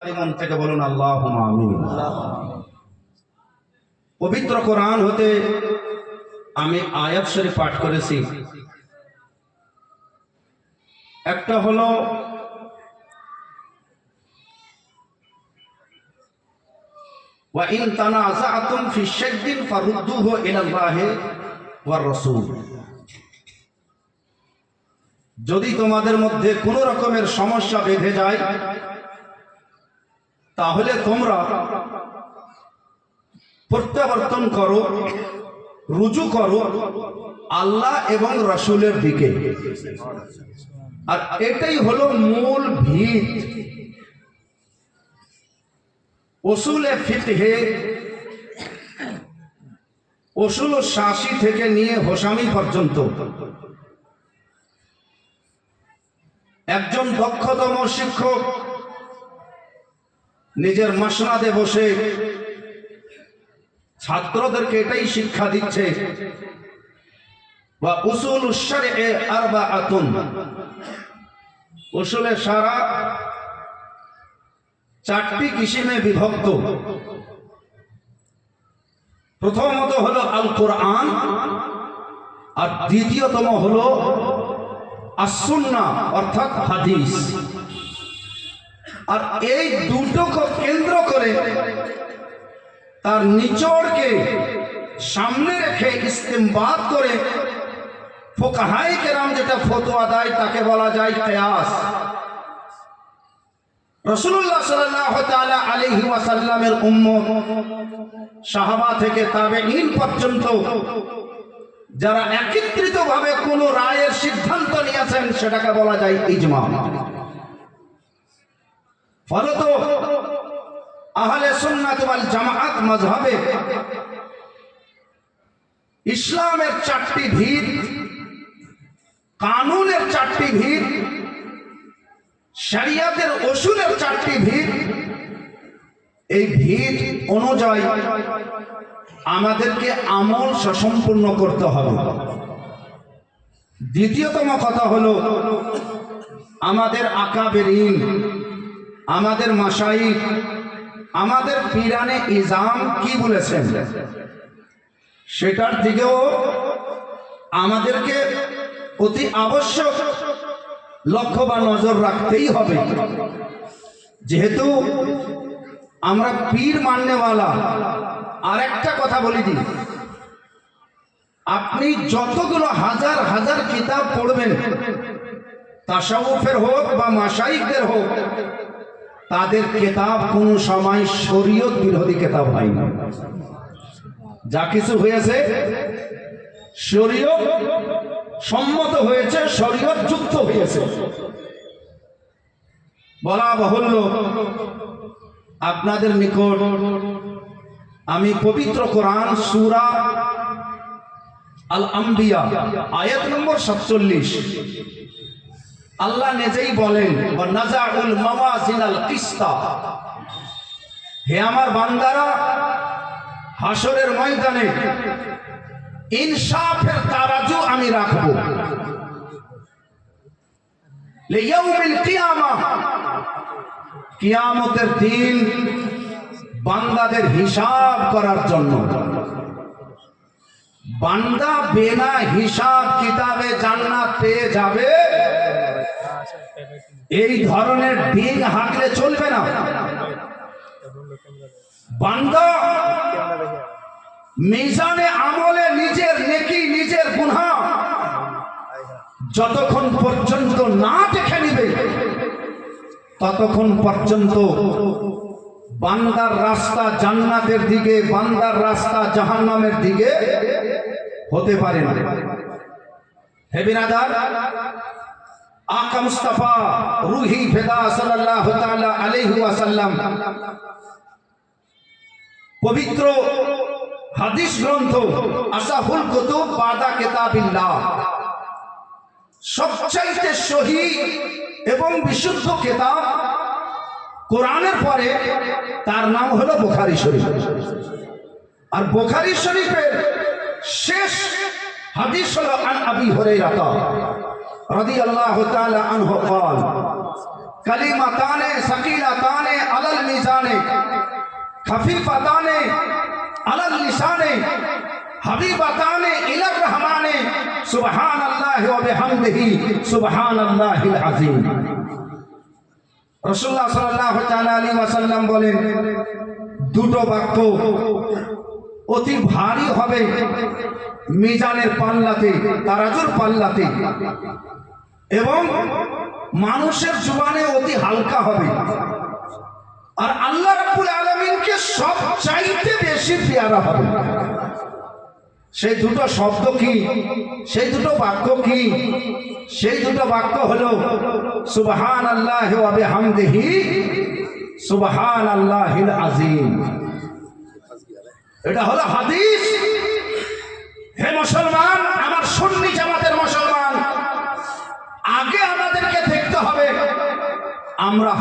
মন থেকে বলুন আল্লাহুম্মা আমিন। পবিত্র কোরআন হতে আমি আয়াত শরীফ পাঠ করেছি। একটা হলো ওয়া ইন তানাযাআতুম ফি শাইইন ফারুদ্দুহু ইলাল্লাহি ওয়ার রাসূল। যদি তোমাদের মধ্যে কোনো রকমের সমস্যা বেঁধে যায় তাহলে তোমরা প্রত্যাবর্তন করো, রুজু করো আল্লাহ এবং রাসূলের দিকে। আর এটাই হলো মূল ভিত উসুলে ফিকহে, উসুল শাসি থেকে নিয়ে হোসামি পর্যন্ত একজন দক্ষতম শিক্ষক নিজের মাসনাদে বসে ছাত্রদেরকে এটাই শিক্ষা দিচ্ছে, ওয়া উসুল শারঈ আরবাআতুন, উসুলে শারা চারটি কিসিমে বিভক্ত। প্রথমত হলো আল কোরআন, আর দ্বিতীয়তম হলো as-সুন্নাহ অর্থাৎ হাদিস। আর এই দুটোকে কেন্দ্র করে তার নিচড়কে সামনে রেখে ইস্তেমবাদ করে ফুকাহায়ে কেরাম যেটা ফতোয়া দেয় তাকে বলা যায় কিয়াস। রাসূলুল্লাহ সাল্লাল্লাহু তাআলা আলাইহি ওয়াসাল্লামের উম্মত সাহাবা থেকে তাবেঈন পর্যন্ত যারা একত্রিতভাবে কোন রায়ের সিদ্ধান্ত নিয়েছেন সেটাকে বলা যায় ইজমা। ফলত আহলে সুন্নাত ওয়াল জামাআত মাযহাবে ইসলামের চারটি ভিত, কানুনের চারটি ভিত, শরিয়াতের উসুলের চারটি ভিত, এই ভিত অনুযায়ী আমাদেরকে আমল সুসম্পন্ন করতে হবে। দ্বিতীয়তম কথা হলো আমাদের আকাবেরিন, আমাদের মাশাইখ, আমাদের পীরানে ইজাম কি বলেছেন সেটার দিকেও আমাদেরকে অতি আবশ্যক লক্ষ্য বা নজর রাখতেই হবে। যেহেতু আমরা পীর মাননেওয়ালা। আর একটা কথা বলি দিই, আপনি যতগুলো হাজার হাজার কিতাব পড়বেন, তাসাউফের হোক বা মাশাইখদের হোক, তাদের কিতাব কোনো সময় শরীয়ত বিরোধী কিতাব হয় না। যা কিছু হয়েছে শরীয়ত সম্মত হয়েছে, শরীয়ত যুক্ত হয়েছে। বলা বাহুল্য আপনাদের নিকট আমি পবিত্র কোরআন সূরা আল আম্বিয়া আয়াত নম্বর 47 আল্লাহ নিজেই বলেন, ওয়া নাযাউল মাওয়াজিনাল কিসতা, হে আমার বান্দারা হাসরের ময়দানে ইনসাফের তারাজু আমি রাখব। লিয়াউমিল কিয়ামা, কিয়ামতের দিন বান্দাদের হিসাব করার জন্য। বান্দা বিনা হিসাব কিতাবে জান্নাত পেয়ে যাবে, এই ধরনের দিন হাঁটলে চলবে না। বান্দা মিজানে আমলে নিজের নেকি নিজের গুনাহ যতক্ষণ পর্যন্ত না দেখে নিবে ততক্ষণ পর্যন্ত বান্দার রাস্তা জান্নাতের দিকে, বান্দার রাস্তা জাহান্নামের দিকে হতে পারে না। হে বিরাদার, আকা মুস্তাফা রুহি ফিদা সাল্লাল্লাহু তাআলা আলাইহি ওয়াসাল্লাম পবিত্র হাদিস গ্রন্থ আসাহুল কুতুব বাদা কিতাবিল্লাহ, সবচাইতে সহিহ এবং বিশুদ্ধ কিতাব কোরআনের পরে তার নাম হলো বুখারী শরীফ। আর বুখারী শরীফের শেষ হাদিস হলো আন আবি হুরায়রা রাদিয়াল্লাহু তাআলা আনহু قال কালিমাতানে সাকিলাতানে আলাল খফিফাতানে আলাল লিসানে হাবিবাতানে ইলার রহমানে সুবহানাল্লাহি ওয়া বিহামদিহি সুবহানাল্লাহিল আযীম। রাসূলুল্লাহ সাল্লাল্লাহু তাআলা আলাইহি ওয়াসাল্লাম বলেন, দুটো বাক্য অতি ভারী হবে মিজানের পাল্লাতে, তারাজুর পাল্লাতে, এবং মানুষের জবানে অতি হালকা হবে। আর আল্লাহ রাব্বুল আলামিনকে সবচাইতে বেশি পেয়ারা হবে। সেই দুটো শব্দ কি? সেই দুটো বাক্য কি? সেই দুটো বাক্য হলো সুবহানাল্লাহি ওয়া বিহামদিহি সুবহানাল্লাহিল আযীম। এটা হলো হাদিস। হে মুসলমান, আমার সুন্নি জামাতের মুসলমান, আগে আমাদেরকে দেখতে হবে আমরা